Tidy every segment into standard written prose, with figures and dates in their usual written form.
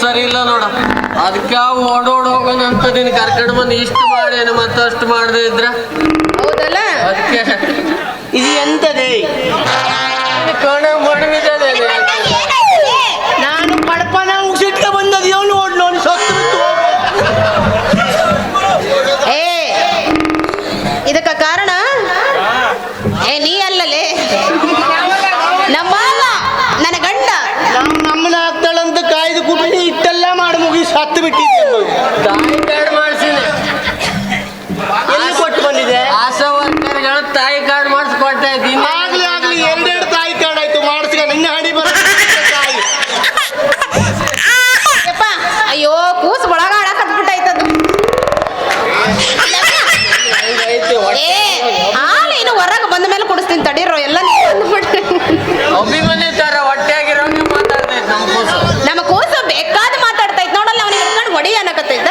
ಸರಿ ಇಲ್ಲ ನೋಡ. ಅದಕ್ಕೆ ಓಡೋಡ್ ಹೋಗೋಣಂತ ನೀನ್ ಕರ್ಕೊಂಡು ಬಂದು ಇಷ್ಟು ಮಾಡೇನು ಮತ್ತಷ್ಟು ಮಾಡದೆ ಇದ್ರ ಹೌದಲ್ಲ. ಅದಕ್ಕೆ ಇದು ಎಂತದೇ ಕಣ ಮಡವಿದ್ದಾನೆ. ನಾನು ಪಡಪನ ಉಸಿಟ್ಕ ಬಂದದ್ದು ಇವನು ನೋಡಿ ಸತ್ತು ಇದಕ್ಕ ಕಾರಣ ನೀ ಅಲ್ಲಲೇ, ನಮ್ಮ ನನ್ನ ಗಂಡ. ನಮ್ಮನ್ನ ಆಗ್ತಾಳಂತ ಕಾಯ್ದು ಕುಟ್ಟಿ ಇಟ್ಟೆಲ್ಲ ಮಾಡಿ ಮುಗಿಸಿ ಹತ್ತು ಬಿಟ್ಟಿದ್ದೆ. ತಾಯಿ ಕಾರ್ಡ್ ಮಾಡಿಸಿದೆ. ಎಲ್ಲಿ ಕೊಟ್ಟು ಬಂದಿದೆ? ಆಶಾ ವರ್ಕರ್ಗಳು ತಾಯಿ ಕಾರ್ಡ್ ಮಾಡಿಸ್ಕೊಡ್ತಾ ಇದ್ದೀನಿ. ಆಗ್ಲಿ ಎರಡೆರಡು ತಾಯಿ ಕಾರ್ಡ್ ಆಯ್ತು ಮಾಡಿಸ್ಕ. ನಿನ್ನ ಹಣಿ ಬರ ತಾಯಿ. ಅಯ್ಯೋ ಕೂಸು ಒಳಗ ಆಡಕ್ ಹತ್ಬಿಟ್ಟಾಯ್ತದು. ಹಾಲೇನು ಹೊರಗೆ ಬಂದ ಮೇಲೆ ಕುಡಿಸ್ತೀನಿ ತಡೀರೋ. ಎಲ್ಲ ಅಭಿಮನ್ಯು ತರ ಹೊಟ್ಟೆಯಾಗಿರೋಂಗೆ ಮಾತಾಡ್ತೈತೆ ನಮ್ಮ ಕೂಸು. ನಮ್ಮ ಕೂಸು ಬೇಕಾದ ಮಾತಾಡ್ತೈತ್ ನೋಡಲ್ಲ. ಅವನಿಗೆ ಹಿಡ್ಕೊಂಡು ಹೊಡಿ ಅನ್ನಕತ್ತೈತ.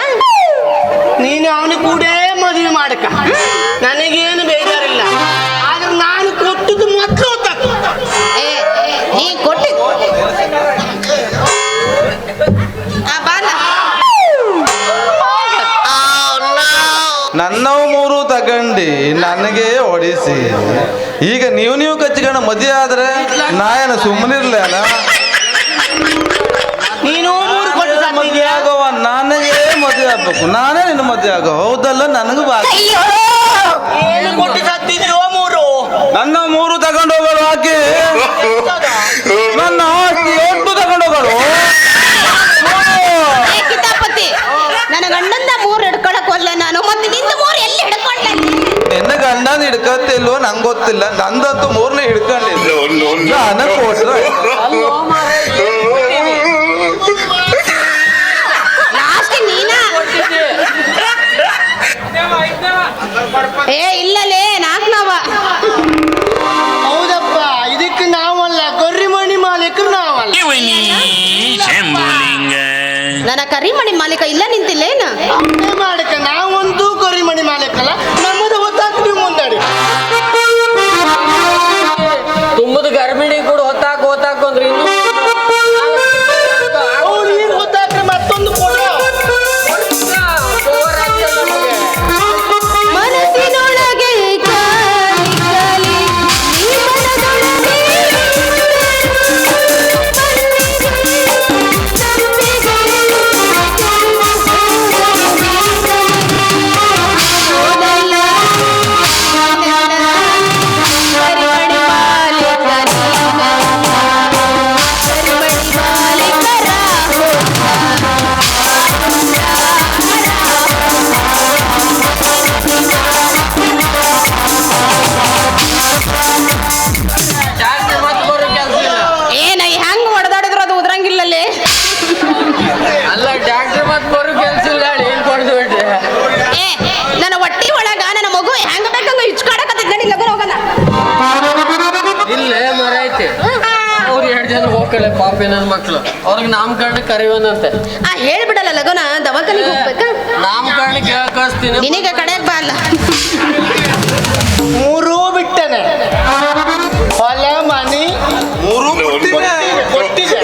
ನೀನು ಅವನಿಗೆ ಕೂಡ ಮದುವೆ ಮಾಡಕ, ನನಗೇನು ಬೇಜಾರಿಲ್ಲ. ಆದ್ರೆ ನಾನು ಕೊಟ್ಟದ್ದು ಮಕ್ಕಳು ನೀ ಕೊಟ್ಟಿದ್ ನನ್ನವು ಮೂರು ತಗೊಂಡು ನನಗೆ ಹೊಡಿಸಿ ಈಗ ನೀವು ಕಚ್ಚಿಕೊಂಡು ಮದುವೆ ಆದ್ರೆ ನಾಯನ ಸುಮ್ಮನಿರ್ಲೇನ? ನೀನು ಮದುವೆ ಆಗೋವ ನನಗೆ ಮದುವೆ ಆಗ್ಬೇಕು, ನಾನೇ ನಿನ್ನ ಮದುವೆ ಆಗೋ. ಹೌದಲ್ಲ? ನನಗೂ ಏನು ಕೊಟ್ಟು ಸತ್ತಿದ್ಯೋ ಮೂರು? ನನ್ನ ಮೂರು ತಗೊಂಡು ಹೋಗಲು ಹಾಕಿ ನನ್ನ ಆಸ್ತಿ ಒಟ್ಟು ತಗೊಂಡು ಹೋಗಲು. ಕಿತಾಪತಿ, ನನ್ನ ಗಂಡಂದ 3 ಹಿಡ್ಕೊಳಕ್ ಒಲ್ಲೆ ನಾನು. ಮತ್ತೆ ನಿಂದ 3 ಎಲ್ಲಿ ಹಿಡ್ಕೊಂಡೆ? ನಿನ್ನ ಗಂಡನ ಹಿಡ್ಕತ್ತಿಲ್ವೋ ನಂಗೆ ಗೊತ್ತಿಲ್ಲ. ನಂದಂತೂ 3ನೇ ಹಿಡ್ಕೊಂಡಿಲ್ಲ. ನಾನು ಕೊಟ್ರೆ ಲಾಸ್ಟ್ ನೀನಾ? ಇಲ್ಲಲೇ 4 ನಾವ. ಹೌದಪ್ಪ, ಇದಕ್ಕೆ ನಾವಲ್ಲ, ಕರಿಮಣಿ ಮಾಲೀಕರು ನಾವಲ್ಲ. ನನ್ನ ಕರಿಮಣಿ ಮಾಲೀಕ ಇಲ್ಲ ನಿಂತಿಲ್ಲೇನ? ಮಾಡಕ ನಾವಂತೂ ಕರಿಮಣಿ ಮಾಲೀಕಲ್ಲ. ನಮ್ಮದು ಹೊತ್ತಾಕ ನೀವು ಮುಂದಾಡಿ. ತುಂಬದ ಗರ್ಭಿಣಿ ಕೂಡ ಹೊತ್ತಾಕು ಅಂದ್ರೆ ಇನ್ನು ಅವ್ರು ಈಗ ಹೊತ್ತಾಕ್ರೆ ಮತ್ತೊಂದು ಕೊಡು. ಮನಸ್ಸಿನೊಳಗೆ ಅಲ್ಲ ಡಾಕ್ಟರ್ ಮತ್ತೆ ಬರೋ ಕೆಲಸ ಇಲ್ಲ. ಏನ್ ಕೊಡ್ದು ನನ್ನ ಹೊಟ್ಟಿ ಒಳಗ ನನ್ನ ಮಗು ಹೆಂಗ ಬೇಕಂಗ ಇಚ್ಕಾಡಕತ್ತೈತಿ. ನಡಿ ಲಗನ ಹೋಗೋಣ. ಇಲ್ಲೇ ಮರ ಐತಿ. ಅವ್ರು 2 ಜನ ಹೋಗ್ಕಳೆ ಪಾಪಿ ನನ್ನ ಮಕ್ಳು. ಅವ್ರಿಗೆ ನಾಮಕರಣ ಕರೆಯೋನಂತೆ. ಹೇಳ್ಬಿಡಲ್ಲ ಲಗನ ದವಾಖಾನಿಗೆ ಹೋಗ್ಬೇಕ. ನಾಮಕರಣ ಕೇಳ್ಕಳಿಸ್ತೀನಿ. ನಿನಗೆ ಕಡೆಗೆ ಬಾ ಅಲ್ಲ. 3 ಬಿಟ್ಟನೆ ಹೊಲ ಮನಿ 3 ಕೊಟ್ಟಿದೆ.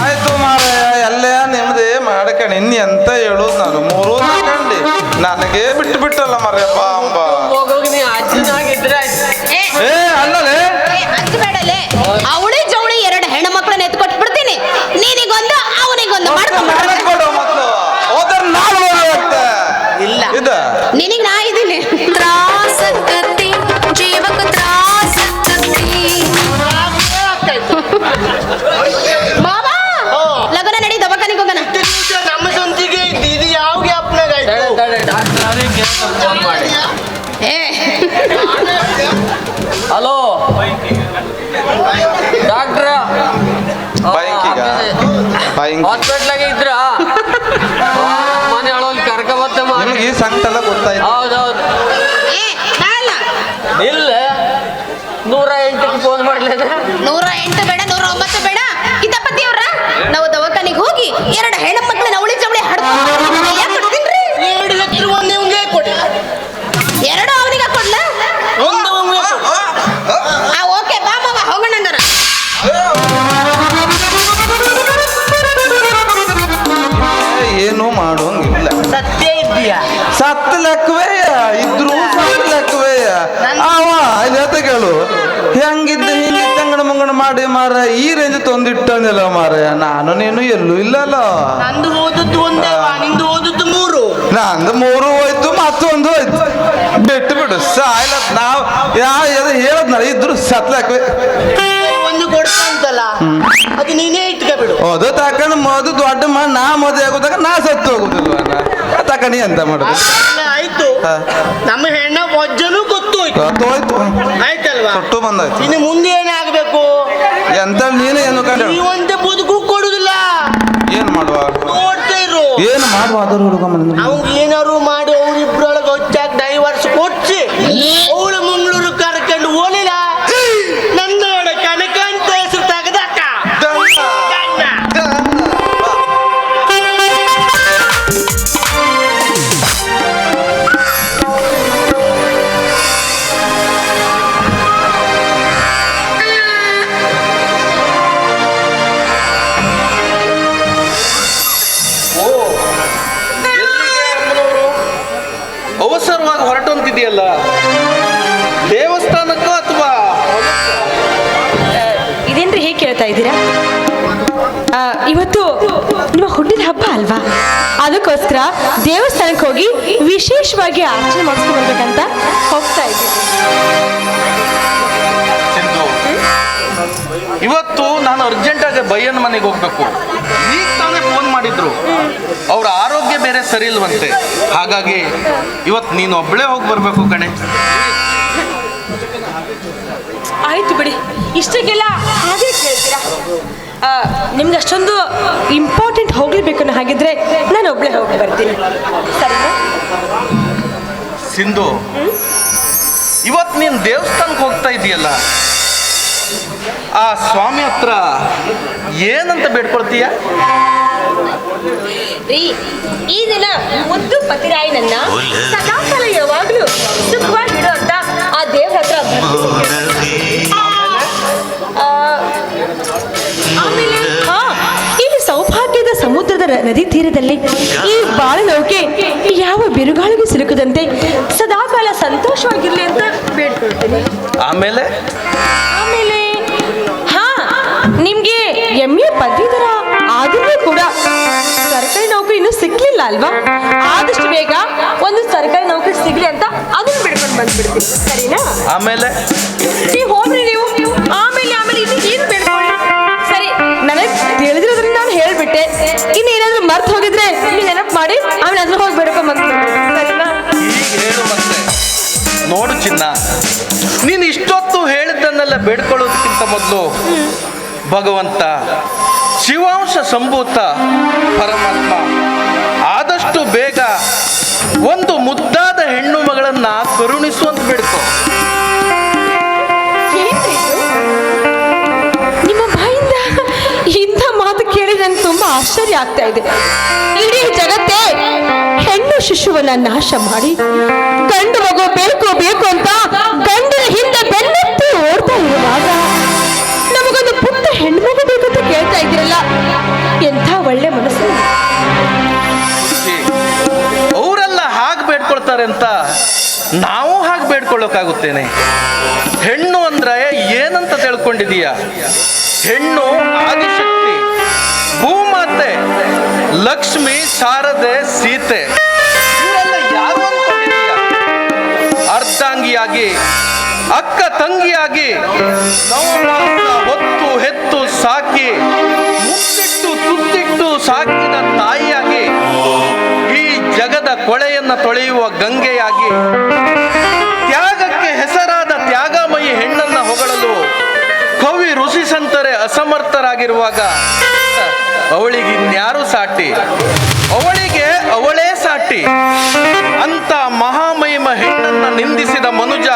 ಆಯ್ತು ಮಾರಾಯ, ಎಲ್ಲೇ ನಿಮ್ದೇ ಮಾಡ್ಕಣಿ. ಇನ್ನು ಎಂತ ಹೇಳೋದು ನಾನು? 3 ತಗೊಂಡು ನನಗೆ ಬಿಟ್ಟಲ್ಲ ಮರ್ಯಪ್ಪ ಅಂಬ. ಹೋಗೋಗಿ ನೀ ಅಜ್ಜನಾಗಿದ್ರೆ ಅಲ್ಲಲೇ ಬೇಡಲೇ. ಅವಳಿ ಜವಳಿ 2 ಹೆಣ್ಣು ಮಕ್ಕಳನ್ನ ಎತ್ಕೊಟ್ಬಿಡ್ತೀನಿ. ನೀನಿಗೊಂದು ಅವನಿಗೊಂದು ಮಾಡ್ಕೊಂಡ್ಬಿಡ್ತೀನಿ. ಇಲ್ಲ ಇದ ನಿನಗೆ ನಾ ಇದ್ದೀನಿ. ಜೀವಕ್ಕೆ ಬಾಬಾ ಲಗನ ನಡಿ ದವಾಖಾನಿಗೆ ಹೋಗೋಣ. ನಮ್ಮ ಸ್ವಂತಿಗೆ ಇದು ಯಾವ ಗ್ಯಾಪ್ನಾಗ ಆಯ್ತು? ಹಲೋ ಡಾಕ್ಟ್ರ, ಹಾಸ್ಪಿಟ್ಲಾಗ ಇದ್ರ ಮನೆ ಒಳಗೆ ಕರ್ಕ ಬರ್ತಮ್ಮ. ಈ ಸಂಕಟ ಗೊತ್ತಾಯ್ತು. ಹೌದೌದು. ಇಲ್ಲ 108ಕ್ಕೆ ಫೋನ್ ಮಾಡ್ಲೇನ? 108 ಬೇಡ, 109 ಬೇಡ. ಕಿತಾಪತಿ ಅವ್ರ ನಾವು ದವಾಖಾನಿಗೆ ಹೋಗಿ 2 ಹೆಣ್ಣು ಮಕ್ಕಳನ್ನ ಅವಳಿ ಜವಳಿ ಹಾಡ್ತೀನಿ. 2 ಲಕ್ಷ ಒಂದೇ ಕೊಡಿ. 2 ಅವನಿಗೆ ಕೊಡ್ಲ? ಒಂದು ಹೇಳ್ತೀಯ? ಸತ್ತ ಲೆಕ್ಕವೇ ಇದ್ರು ಸತ್ತ ಲೆಕ್ಕವೇ ಅವ ಇಲ್ಲಿ ಕೇಳು ಹೆಂಗಿದ್ದ ಹಿಂಗಿದ್ದ ಅಂಗಣ ಮಂಗಣ ಮಾಡಿ ಮಾರ ಈ ರೇಂಜ್ ತಂದಿಟ್ಟಂದಿಲ್ಲ ಮಾರ ನಾನು ನೀನು ಎಲ್ಲೂ ಇಲ್ಲಲ್ಲ. ನಂದು ಓದದ್ದು ಒಂದೇ, ನಿಂದು ಓದದ್ದು 3. ನಂದು 3 ಹೋಯ್ತು ಮತ್ತೊಂದು ಹೋಯ್ತು ಬಿಟ್ಟು ಬಿಡು ಸಾಯ್ಲ ನಾವು ಹೇಳದ್ನಲ್ಲ ಇದ್ರು ಸತ್ತ ಲೆಕ್ಕವೇ. ಒಂದು ಕೊಡ್ತಂತಲ್ಲ ಅದು ನೀನೇ ಇಟ್ಕೊಬಿಡು. ಅದು ತಕೊಂಡ್ ಮದು ದೊಡ್ಡ ಮಾಡಿ ನಾ ಮದುವೆ ಆಗೋದಾಗ ನಾ ಸತ್ತು ಹೋಗುದಿಲ್ವ ತಕೊಂಡಿ ಅಂತ ಮಾಡುದು. ಆಯ್ತು, ನಮ್ಮ ಹೆಣ್ಣ ವಜ್ಜನೂ ಗೊತ್ತೋಯ್ತು. ಹೋಯ್ತು ಆಯ್ತಲ್ವಾ? ಸುಟ್ಟು ಬಂದಾಯ್ತು. ಇನ್ನು ಮುಂದೆ ಏನಾಗಬೇಕು ಎಂತ ನೀನು ಏನು ಕಂಡು ನೀವಂತೆ ಬದುಕು ಕೊಡುದಿಲ್ಲ. ಏನ್ ಮಾಡುವ ನೋಡ್ತಾ ಇರು, ಏನು ಮಾಡುವ ಅದ್ರ ಹುಡುಗ ಅವ್ಗೆ ಏನಾರು ಮಾಡಿ ಅವ್ರಿಬ್ರೊಳಗೆ ಹೊಚ್ಚಾಕ ಡೈವರ್ಸ್ ಕೊಚ್ಚಿ ಅವಳು ಮಂಗಳೂರು ಕರ್ಕೊಂಡು ಹೋಲಿಲ್ಲ ನಂದೋಡ ಕನಕ ಅಂತ ಹೆಸರು ತೆಗೆದಕ್ಕ. ಅವಸರವಾಗಿ ಹೊರಟಂತಿದೆಯಲ್ಲ, ದೇವಸ್ಥಾನಕ್ಕೋ ಅಥವಾ ಇದೇನ್ರಿ ಹೇಗೆ ಕೇಳ್ತಾ ಇದ್ದೀರಾ? ಇವತ್ತು ನಿಮ್ಮ ಹುಟ್ಟಿದ ಹಬ್ಬ ಅಲ್ವಾ, ಅದಕ್ಕೋಸ್ಕರ ದೇವಸ್ಥಾನಕ್ಕೆ ಹೋಗಿ ವಿಶೇಷವಾಗಿ ಆಚರಣೆ ಮಾಡಿಸ್ಕೊಂಡು ಬರ್ಬೇಕಂತ ಹೋಗ್ತಾ ಇದ್ದೀವಿ. ಸಿಂಧು, ಇವತ್ತು ನಾನು ಅರ್ಜೆಂಟಾಗಿ ಬಯ್ಯನ ಮನೆಗೆ ಹೋಗ್ಬೇಕು. ಈಗ ತಾನೇ ಫೋನ್ ಮಾಡಿದ್ರು, ಅವ್ರ ಆರೋಗ್ಯ ಬೇರೆ ಸರಿ ಇಲ್ವಂತೆ. ಹಾಗಾಗಿ ಇವತ್ತು ನೀನು ಒಬ್ಬಳೇ ಹೋಗಿ ಬರ್ಬೇಕು ಕಣೆ. ಆಯ್ತು ಬಿಡಿ, ಇಷ್ಟಕ್ಕೆಲ್ಲ ಹಾಗೆ ಕೇಳ್ತೀರಾ? ನಿಮ್ಗೆ ಅಷ್ಟೊಂದು ಇಂಪಾರ್ಟೆಂಟ್ ಹೋಗ್ಲೇಬೇಕು ಹಾಗಿದ್ರೆ ನಾನು ಒಬ್ಳೆ ಹೋಗಿ ಬರ್ತೀನಿ, ಸರಿನಾ? ಸಿಂಧು, ಇವತ್ತು ನೀನು ದೇವಸ್ಥಾನಕ್ಕೆ ಹೋಗ್ತಾ ಇದೀಯಲ್ಲ, ಆ ಸ್ವಾಮಿ ಹತ್ರ ಏನಂತ ಬೇಡ್ಕೊಳ್ತೀಯ? ರೀ, ಈ ದಿನ ಮುದ್ದು ಪತಿರಾಯನನ್ನ ಸದಾಕಾಲ ಯಾವಾಗ್ಲೂ ಸುಖವಾಗಿಡು ಅಂತ ಆ ದೇವ್ರ ಹತ್ರ ಆಮೇಲೆ ಇಲ್ಲಿ ಸೌಭಾಗ್ಯದ ಸಮುದ್ರದ ನದಿ ತೀರದಲ್ಲಿ ಈ ಬಾಳನೌಕೆ ಯಾವ ಬಿರುಗಾಳಿಗೆ ಸಿಲುಕದಂತೆ ಸದಾಕಾಲ ಸಂತೋಷವಾಗಿರ್ಲಿ ಅಂತ ಬೇಡ್ಕೊಳ್ತೀನಿ. ಆಮೇಲೆ ನಿಮ್ಗೆ MA ಪದವೀಧರ ಆದ್ರೂ ಕೂಡ ಸರ್ಕಾರಿ ನೌಕರಿ ಇನ್ನೂ ಸಿಕ್ಲಿಲ್ಲ ಅಲ್ವಾ? ಆದಷ್ಟು ಬೇಗ ಒಂದು ಸರ್ಕಾರಿ ನೌಕರಿ ಸಿಗ್ಲಿ ಅಂತ ಅದನ್ನ ಬಿಡ್ಕೊಂಡು ಬಂದ್ಬಿಡ್ತೀನಿ, ಸರಿನಾ? ಆಮೇಲೆ ನೀವು ಹೋಗ್ರಿ ನೀವು. ಆಮೇಲೆ ಇನ್ನು ಏನು ಬೇಡ್ಕೊಳ್ಳಿ. ಸರಿ, ನನಗೆ ತಿಳಿದಿರೋದ್ರಿಂದ ನಾನು ಹೇಳ್ಬಿಟ್ಟೆ. ಇನ್ನು ಏನಾದ್ರೂ ಮರ್ತು ಹೋಗಿದ್ರೆ ನೀವು ನೆನಪು ಮಾಡಿ ಆಮೇಲೆ ಅದನ್ನ ಹೋಗಿ ಬೇಡ್ಕೊಂಡ್ ಬಂದ್ಬಿಡ್ತೀನಿ, ಸರಿನಾ? ಈಗ ಹೇಳು ಮತ್ತೆ. ನೋಡು ಚಿನ್ನ, ನೀನು ಇಷ್ಟೊತ್ತು ಹೇಳಿದ್ದನ್ನೆಲ್ಲ ಬೇಡ್ಕೊಳ್ಳೋದಕ್ಕಿಂತ ಮೊದಲು ಭಗವಂತ ಶಿವಾಂಶ ಸಂಭೂತ ಪರಮಾತ್ಮ ಆದಷ್ಟು ಬೇಗ ಒಂದು ಮುದ್ದಾದ ಹೆಣ್ಣು ಮಗಳನ್ನ ಕರುಣಿಸುವಂತ ಬೇಡ್ಕೊ. ನಿಮ್ಮ ಬಾಯಿಂದ ಇಂಥ ಮಾತು ಕೇಳಿ ನನಗೆ ತುಂಬಾ ಆಶ್ಚರ್ಯ ಆಗ್ತಾ ಇದೆ. ಇಡೀ ಜಗತ್ತೇ ಹೆಣ್ಣು ಶಿಶುವನ್ನ ನಾಶ ಮಾಡಿ ಗಂಡು ಮಗು ಬೇಕು ಅಂತ ಗಂಡಿನ ಹಿಂದೆ ಬೆನ್ನತ್ತಿ ಓಡ್ತಾ ಇರುವಾಗ ನಮಗೊಂದು ಪುಟ್ಟ ಹೆಣ್ಮಗು ಬೇಕಂತ ಕೇಳ್ತಾ ಇದ್ದೀರಲ್ಲ, ಎಂಥ ಒಳ್ಳೆ ಮನಸ್ಸು. ಅವರೆಲ್ಲ ಹಾಗೆ ಬೇಡ್ಕೊಳ್ತಾರೆ ಅಂತ ನಾವು ಹಾಗೆ ಬೇಡ್ಕೊಳ್ಳೋಕ್ಕಾಗುತ್ತೇನೆ? ಹೆಣ್ಣು ಅಂದ್ರೆ ಏನಂತ ತಿಳ್ಕೊಂಡಿದೀಯ? ಹೆಣ್ಣು ಆದಿಶಕ್ತಿ, ಭೂಮಾತೆ, ಲಕ್ಷ್ಮಿ, ಶಾರದೆ, ಸೀತೆ, ಇವರೆಲ್ಲ ಯಾರು ಅನ್ಕೊಂಡಿದೀಯ? ಅರ್ಧಾಂಗಿಯಾಗಿ, ಅಕ್ಕ ತಂಗಿಯಾಗಿ ಹೊತ್ತು ಹೆತ್ತು ಸಾಕಿ ಮುತ್ತಿಟ್ಟು ತುತ್ತಿಟ್ಟು ಸಾಕಿದ ತಾಯಿಯಾಗಿ, ಈ ಜಗದ ಕೊಳೆಯನ್ನ ತೊಳೆಯುವ ಗಂಗೆಯಾಗಿ, ತ್ಯಾಗಕ್ಕೆ ಹೆಸರಾದ ತ್ಯಾಗಮಯಿ ಹೆಣ್ಣನ್ನ ಹೊಗಳಲು ಕವಿ ಋಷಿ ಸಂತರೆ ಅಸಮರ್ಥರಾಗಿರುವಾಗ ಅವಳಿಗೆ ಇನ್ಯಾರು ಸಾಟಿ? ಅವಳೇ ಸಾಟಿ. ಅಂತ ಮಹಾಮಹಿಮ ಹೆಣ್ಣನ್ನ ನಿಂದಿಸಿದ ಮನುಜ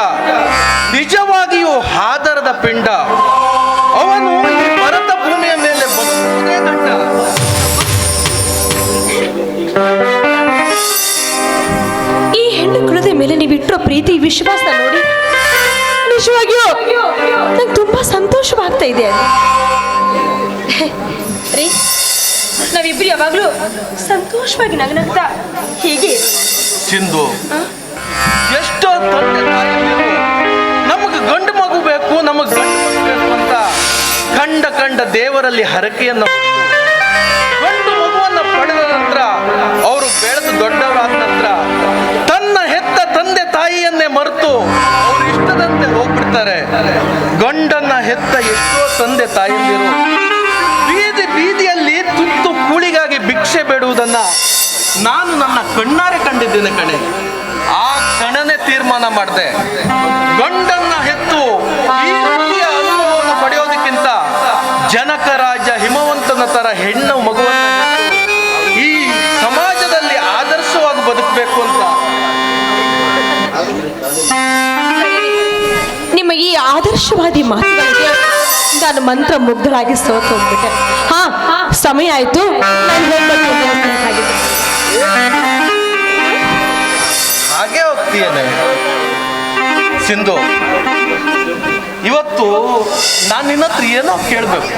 ನಿಜವಾಗಿಯೂ ಹಾದರದ ಪಿಂಡ. ಅವನು ಈ ಭರತ ಭೂಮಿಯ ಮೇಲೆ ಬದುಕುವುದೇ ದಂಡ. ಈ ಹೆಣ್ಣು ಕುಲದ ಮೇಲೆ ನೀವಿಟ್ಟಿರೋ ಪ್ರೀತಿ ವಿಶ್ವಾಸ ನೋಡಿ ನಿಜವಾಗಿಯೂ ನಂಗೆ ತುಂಬಾ ಸಂತೋಷವಾಗ್ತಾ ಇದೆ. ರೀ, ನಾವಿಬ್ರು ಯಾವಾಗ್ಲೂ ಸಂತೋಷವಾಗಿ ನಗ್ನಗ್ತಾ ಹೀಗೆ ಸಿಂಧು, ಎಷ್ಟೋ ತಂದೆ ತಾಯಿಯರು ನಮಗೆ ಗಂಡು ಮಗು ಬೇಕು, ನಮಗೆ ಗಂಡು ಮಗು ಬೇಕು ಅಂತ ಕಂಡ ದೇವರಲ್ಲಿ ಹರಕೆಯನ್ನು ಗಂಡು ಮಗುವನ್ನು ಪಡೆದ ನಂತರ ಅವರು ಬೆಳೆದು ದೊಡ್ಡವರಾದ ನಂತರ ತನ್ನ ಹೆತ್ತ ತಂದೆ ತಾಯಿಯನ್ನೇ ಮರೆತು ಅವರು ಇಷ್ಟದಂತೆ ಹೋಗ್ಬಿಡ್ತಾರೆ. ಗಂಡನ್ನ ಹೆತ್ತ ಎಷ್ಟೋ ತಂದೆ ತಾಯಿಯಂದಿರು ಬೀದಿಯಲ್ಲಿ ತುತ್ತು ಕೂಳಿಗಾಗಿ ಭಿಕ್ಷೆ ಬೇಡುವುದನ್ನ ನಾನು ನನ್ನ ಕಣ್ಣಾರೆ ಕಂಡಿದ್ದೇನೆ ಕಣೆ. ಆ ಕ್ಷಣನೇ ತೀರ್ಮಾನ ಮಾಡಿದೆ, ಗಂಡನ್ನ ಹೆತ್ತು ಈ ರೀತಿಯ ಅನುಭವವನ್ನು ಪಡೆಯೋದಕ್ಕಿಂತ ಜನಕ ರಾಜ ಹಿಮವಂತನ ತರ ಹೆಣ್ಣು ಮಗುವನ್ನು ಹೆತ್ತು ಈ ಸಮಾಜದಲ್ಲಿ ಆದರ್ಶವಾಗಿ ಬದುಕಬೇಕು ಅಂತ. ನಿಮ್ಮ ಈ ಆದರ್ಶವಾದಿ ಮಾತುಗಳಿಗೆ ನಾನು ಮಂತ್ರ ಮುಗ್ಧರಾಗಿ ಸೋತು ಹೋಗ್ಬಿಟ್ಟೆ. ಸಮಯ ಆಯ್ತು, ನಾನು ಹೋಗ್ಬೇಕಾಗಿದೆ. ಹಾಗೆ ಹೋಗ್ತೀಯೇನೆ ಸಿಂಧು. ಇವತ್ತು ನಾನು ನಿನ್ನ ಹತ್ರ ಏನೋ ಕೇಳಬೇಕು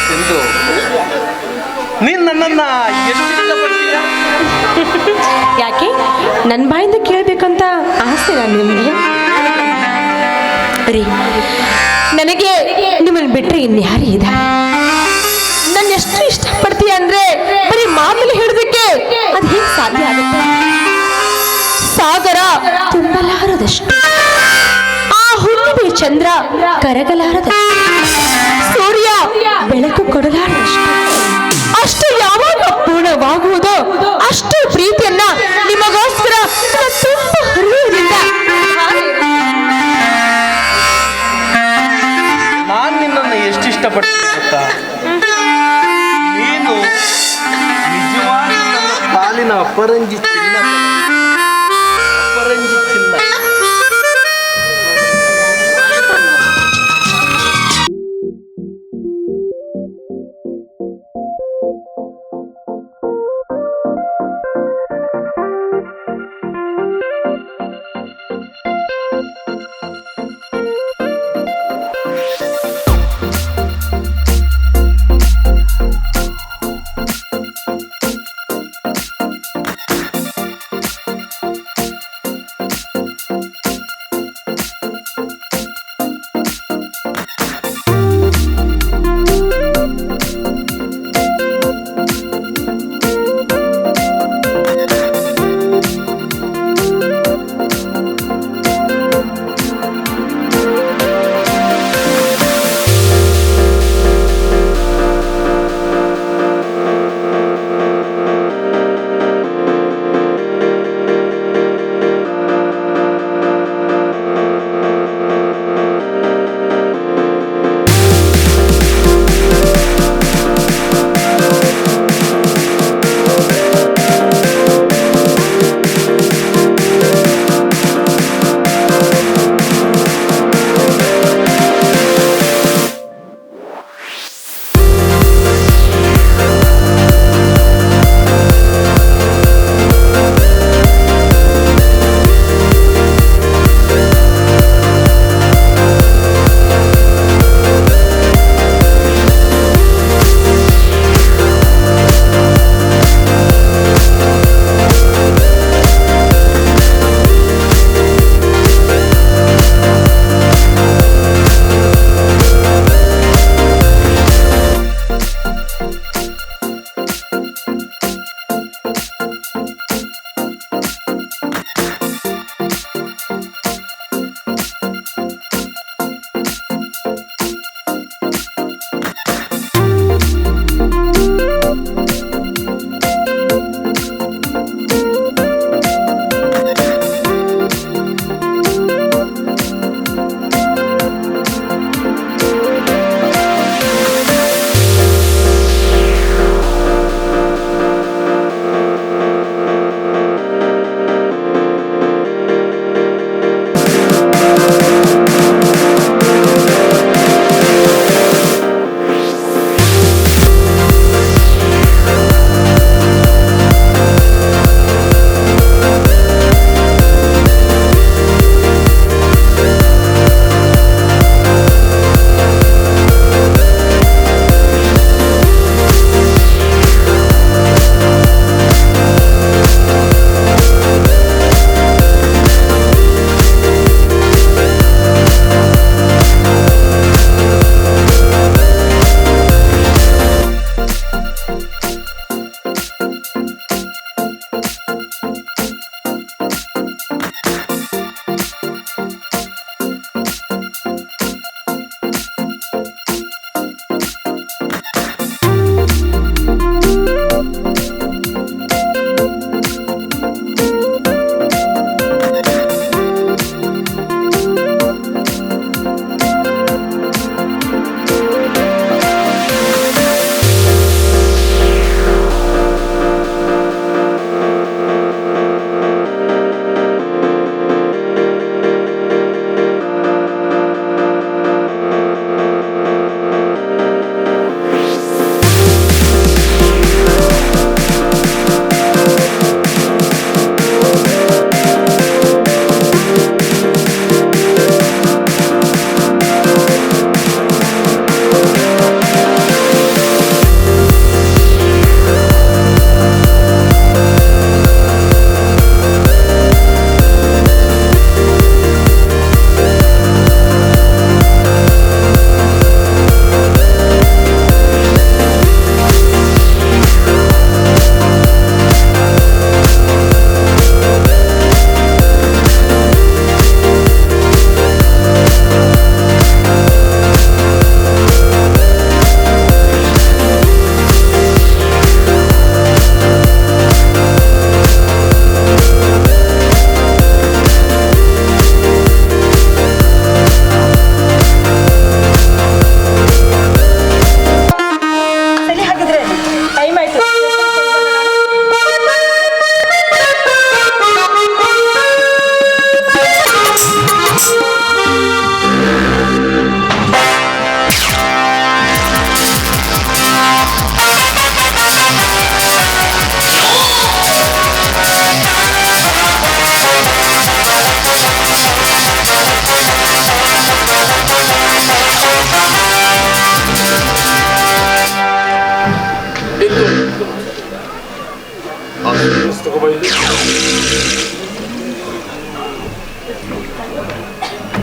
ಸಿಂಧು. ನೀನ್ ನನ್ನನ್ನ ಎಷ್ಟು ಇಷ್ಟಪಡ್ತೀಯ? ಯಾಕೆ ನನ್ನ ಬಾಯಿಂದ ಕೇಳಬೇಕಂತ ಆಸೆ ನಾನು ನಿಮಗೆ. ರೀ, ನನಗೆ ನಿಮ್ಮನ್ನು ಬಿಟ್ಟರೆ ಇನ್ಯಾರು ಇದ್ದಾರೆ? ನನ್ನ ಎಷ್ಟು ಇಷ್ಟಪಡ್ತೀಯ ಅಂದ್ರೆ ಬರೀ ಮಾತಲ್ಲಿ ಹೇಳೋದಕ್ಕೆ ಅದು ಹೇಗೆ ಸಾಧ್ಯ ಆಗುತ್ತೆ? ಸಾಗರ ತುಂಬಲಾರದಷ್ಟು, ಆ ಹುಣ್ಣಿಮೆ ಚಂದ್ರ ಕರಗಲಾರದಷ್ಟು, ಸೂರ್ಯ ಬೆಳಕು ಕೊಡಲಾರದಷ್ಟು, ಅಷ್ಟು ಯಾವಾಗ ಪೂರ್ಣವಾಗುವುದೋ ಅಷ್ಟು ಪ್ರೀತಿಯನ್ನ ನಿಮಗೋಸ್ಕರ ತುಂಬ ಹೃದಯದಿಂದ ನಾನು ನಿನ್ನನ್ನು ಎಷ್ಟು ಇಷ್ಟಪಡ್ತೀನಿ ಗೊತ್ತಾ? ನೀನು ನಿಜವಾಗಿ ನನ್ನ ಪಾಲಿನ ಅಪರಂಜಿ ಚಿನ್ನ, ಅಪರಂಜಿ ಚಿನ್ನ.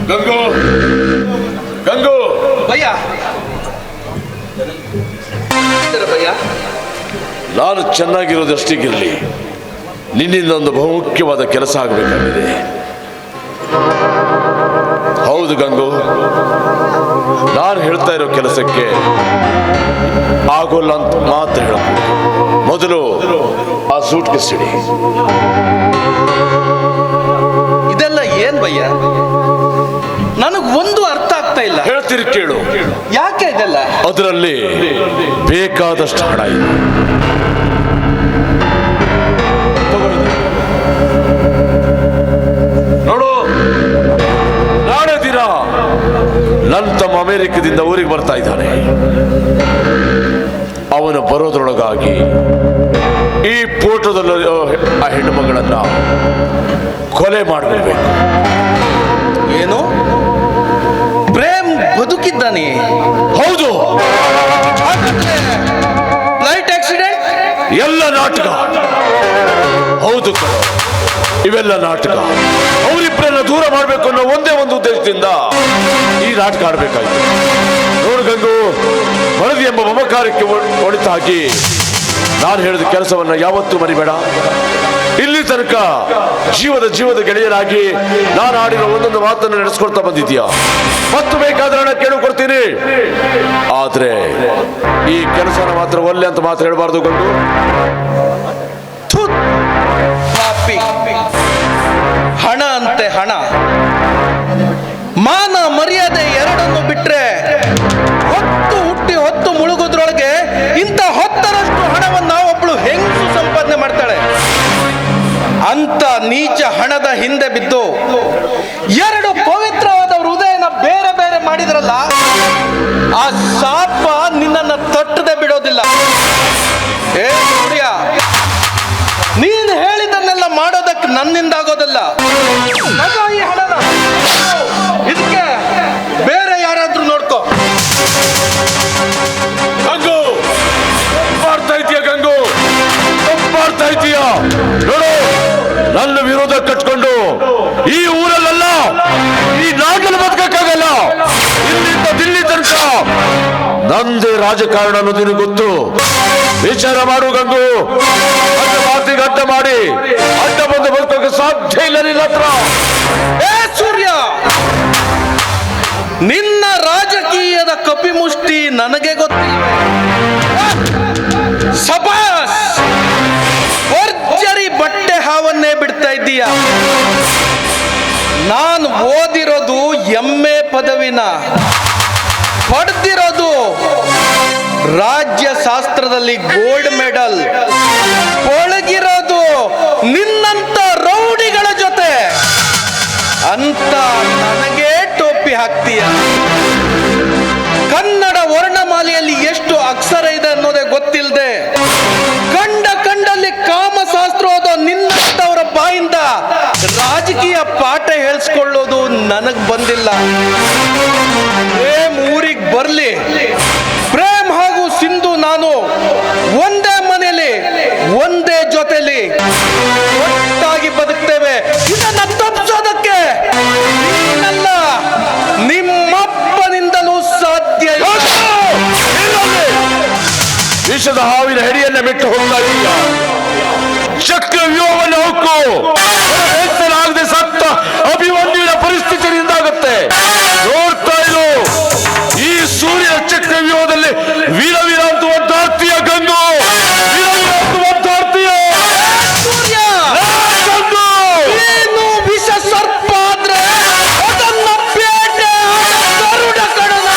ಗಂಗು ಗಂಗು ಭಯ್ಯ ಭಯ್ಯ ನಾನು ಚೆನ್ನಾಗಿರೋದಷ್ಟಿಗಿರಲಿ, ನಿನ್ನಿಂದ ಒಂದು ಬಹುಮುಖ್ಯವಾದ ಕೆಲಸ ಆಗಬೇಕಾಗಿದೆ. ಹೌದು ಗಂಗು, ನಾನು ಹೇಳ್ತಾ ಇರೋ ಕೆಲಸಕ್ಕೆ ಆಗೋಲ್ಲ ಅಂತ ಮಾತ್ರ ಹೇಳ. ಮೊದಲು ಆ ಸೂಟ್ ಕೇಸ್ ಇಡಿ. ಇದೆಲ್ಲ ಏನ್ ಭಯ್ಯ? ನನಗ್ ಒಂದು ಅರ್ಥ ಆಗ್ತಾ ಇಲ್ಲ. ಹೇಳ್ತೀರಿ ಕೇಳು. ಯಾಕೆ ಇದೆಲ್ಲ? ಅದರಲ್ಲಿ ಬೇಕಾದಷ್ಟು ಹಣ ಇದೆ. ನೋಡು, ನಾಳೆ ದಿನ ನನ್ನ ತಮ್ಮ ಅಮೆರಿಕದಿಂದ ಊರಿಗೆ ಬರ್ತಾ ಇದ್ದಾನೆ. ಅವನು ಬರೋದ್ರೊಳಗಾಗಿ ಈ ಫೋಟೋದಲ್ಲಿ ಆ ಹೆಣ್ಣು ಮಗಳನ್ನ ಕೊಲೆ ಮಾಡಬೇಕು. ಏನು? ಪ್ರೇಮ್ ಬದುಕಿದ್ದಾನೆ? ಹೌದು. Flight accident? ಎಲ್ಲ ನಾಟಕ. ಹೌದು ಕಣ, ಇವೆಲ್ಲ ನಾಟಕ. ಅವರಿಬ್ಬರನ್ನ ದೂರ ಮಾಡಬೇಕು ಅನ್ನೋ ಒಂದೇ ಒಂದು ಉದ್ದೇಶದಿಂದ ಈ ನಾಟಕ ಆಡಬೇಕಾಯ್ತು. ನೋಡು ಗಂಗು, ಮನದಿ ಎಂಬ ಮಮಕಾರಕ್ಕೆ ಒಳಿತಾಗಿ ನಾನು ಹೇಳಿದ ಕೆಲಸವನ್ನ ಯಾವತ್ತೂ ಮರಿಬೇಡ. ಇಲ್ಲಿ ತನಕ ಜೀವದ ಗೆಳೆಯರಾಗಿ ನಾನು ಆಡಿರೋ ಒಂದೊಂದು ಮಾತನ್ನು ನಡೆಸ್ಕೊಳ್ತಾ ಬಂದಿದ್ಯಾ. ಮತ್ತು ಬೇಕಾದ್ರೆ ಹಣ ಕೇಳಿಕೊಡ್ತೀನಿ, ಆದ್ರೆ ಈ ಕೆಲಸನ ಮಾತ್ರ ಒಲ್ಲೆ ಅಂತ ಮಾತ್ರ ಹೇಳಬಾರ್ದು ಗಂಗು. ಹಣ ಅಂತೆ ಹಣ, ಮಾನ ಮರ್ಯಾದೆ ಎರಡನ್ನು ಬಿಟ್ರೆ ಹೊತ್ತು ಮುಳುಗೋದ್ರೊಳಗೆ ಇಂಥ ಹೊತ್ತರಷ್ಟು ಹಣವನ್ನು ಒಬ್ಳು ಹೆಂಗಸು ಸಂಪಾದನೆ ಮಾಡ್ತಾಳೆ. ಅಂತ ನೀಚ ಹಣದ ಹಿಂದೆ ಬಿದ್ದು ಎರಡು ಪವಿತ್ರವಾದ ಹೃದಯನ ಬೇರೆ ಬೇರೆ ಮಾಡಿದ್ರಲ್ಲ, ಆ ಶಾಪ ನಿನ್ನನ್ನ ತಟ್ಟದೆ ಬಿಡೋದಿಲ್ಲ. ಏ ಸೂರ್ಯ, ನೀನು ಹೇಳಿದ್ದನ್ನೆಲ್ಲ ಮಾಡೋದಕ್ಕೆ ನನ್ನಿಂದ ಆಗೋದಿಲ್ಲ. ಈ ಹಣನ ಇದಕ್ಕೆ ಬೇರೆ ಯಾರಾದ್ರೂ ನೋಡ್ಕೋ. ಗಂಗು, ಮಾಡ್ತಾ ಇದೀಯ ಗಂಗು, ಮಾಡ್ತಾ ಇದೀಯ. ನೋಡು, ನನ್ನ ವಿರೋಧ ಕಟ್ಕೊಂಡು ಈ ಊರಲ್ಲ, ಈ ನಾಡಲ್ಲಿ ಬದುಕಕ್ಕಾಗಲ್ಲ. ಇಲ್ಲಿಂದ ದಿಲ್ಲಿ ತನಕ ನಂದೇ ರಾಜಕಾರಣ ಅನ್ನೋದು ನಿನಗೆ ಗೊತ್ತು. ವಿಚಾರ ಮಾಡು ಗಂಗು. ಮಾತಿಗೆ ಅಡ್ಡ ಮಾಡಿ ಅಡ್ಡ ಬಂದು ಬದುಕೋಕೆ ಸಾಧ್ಯ ಇಲ್ಲ ನಿನ್ನ ಹತ್ರ. ಏ ಸೂರ್ಯ, ನಿನ್ನ ರಾಜಕೀಯದ ಕಪಿಮುಷ್ಟಿ ನನಗೆ ಗೊತ್ತಿಲ್ಲ. ಸಬಾಸ್, ಭರ್ಜರಿ ಬಟ್ಟೆ ಹಾವನ್ನೇ ಬಿಡ್ತಾ ಇದ್ದೀಯ. ನಾನು ಓದಿರೋದು MA ಪದವಿನ, ಪಡೆದಿರೋದು ರಾಜ್ಯಶಾಸ್ತ್ರದಲ್ಲಿ ಗೋಲ್ಡ್ ಮೆಡಲ್, ಒಳಗಿರೋದು ನಿನ್ನಂತ ರೌಡಿಗಳ ಜೊತೆ. ಅಂತ ನನಗೆ ಟೋಪಿ ಹಾಕ್ತೀಯ. ಕನ್ನಡ ವರ್ಣಮಾಲೆಯಲ್ಲಿ ಎಷ್ಟು ಅಕ್ಷರ ಇದೆ ಅನ್ನೋದೇ ಗೊತ್ತಿಲ್ಲದೆ ಕಂಡಲ್ಲಿ ಕಾಮಶಾಸ್ತ್ರ ಓದೋ ನಿನ್ನಂತವರ ಬಾಯಿಂದ ರಾಜಕೀಯ ಪಾಠ ಹೇಳಿಸ್ಕೊಳ್ಳೋದು ನನಗ್ ಬಂದಿಲ್ಲ. ಪ್ರೇಮ್ ಊರಿಗೆ ಬರ್ಲಿ, ಪ್ರೇಮ್ ಹಾಗೂ ಸಿಂಧು ನಾನು ಒಂದೇ ಮನೆಯಲ್ಲಿ ಒಂದೇ ಜೊತೆಲಿ ಒಟ್ಟಾಗಿ ಬದುಕ್ತೇವೆ. ಇದನ್ನ ತಪ್ಪಿಸೋದಕ್ಕೆ ನೀನಲ್ಲ, ನಿಮ್ಮಪ್ಪನಿಂದಲೂ ಸಾಧ್ಯ ಇಲ್ಲ. ವಿಷದ ಹಾವಿನ ಹೆಡಿಯನ್ನ ಬಿಟ್ಟು ಹೋಗ್ತಾ ಇದೀಯ. ಚಕ್ರ ವ್ಯೂಹವನ್ನು ಹೊಕ್ಕು. ಆಗದೆ ಸತ್ತ ಅಭಿಮನ್ಯುವಿನ ಪರಿಸ್ಥಿತಿ ನಿಂದಾಗುತ್ತೆ. ನೋಡ್ತಾ ಇರು, ಈ ಸೂರ್ಯ ಚಕ್ರ ವ್ಯೂಹದಲ್ಲಿ ವೀರ ಅಂತ ಒದ್ದಾಡ್ತೀಯ ಗಂಗು. ಏನು ವಿಷ ಸರ್ಪ ಆದ್ರೆ ಅದನ್ನ ಬೇಟೆ ಗರುಡ ಕಡಲ.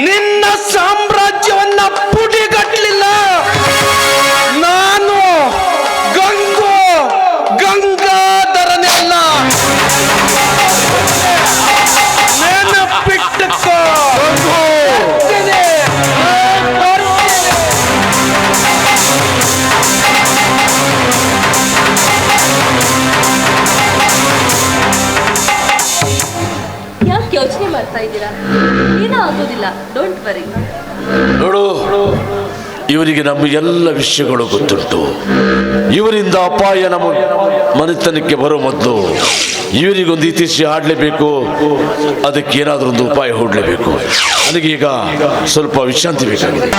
ನಿನ್ನ ಸಾಮ್ರಾಜ್ಯವನ್ನ ಪುಡಿಗಟ್ಟಲಿಲ್ಲ. ನಾನು ಗಂಗಾಧರನೇ ಅಲ್ಲ. ನೆನಪಿಟ್ಟುಕೋ. ಯಾಕೆ ಯೋಚನೆ ಮಾಡ್ತಾ ಇದ್ದೀರಾ? Don't worry. ನೋಡು, ಇವರಿಗೆ ನಮ್ಮ ಎಲ್ಲ ವಿಷಯಗಳು ಗೊತ್ತುಂಟು. ಇವರಿಂದ ಅಪಾಯ ನಮ್ಮ ಮನೆತನಕ್ಕೆ ಬರೋ ಮೊದಲು ಇವರಿಗೊಂದು ಇತಿಶ್ರೀ ಹಾಡಲೇಬೇಕು. ಅದಕ್ಕೆ ಏನಾದರೂ ಒಂದು ಉಪಾಯ ಹೂಡಲೇಬೇಕು. ನನಗೀಗ ಸ್ವಲ್ಪ ವಿಶ್ರಾಂತಿ ಬೇಕಾಗಿದೆ.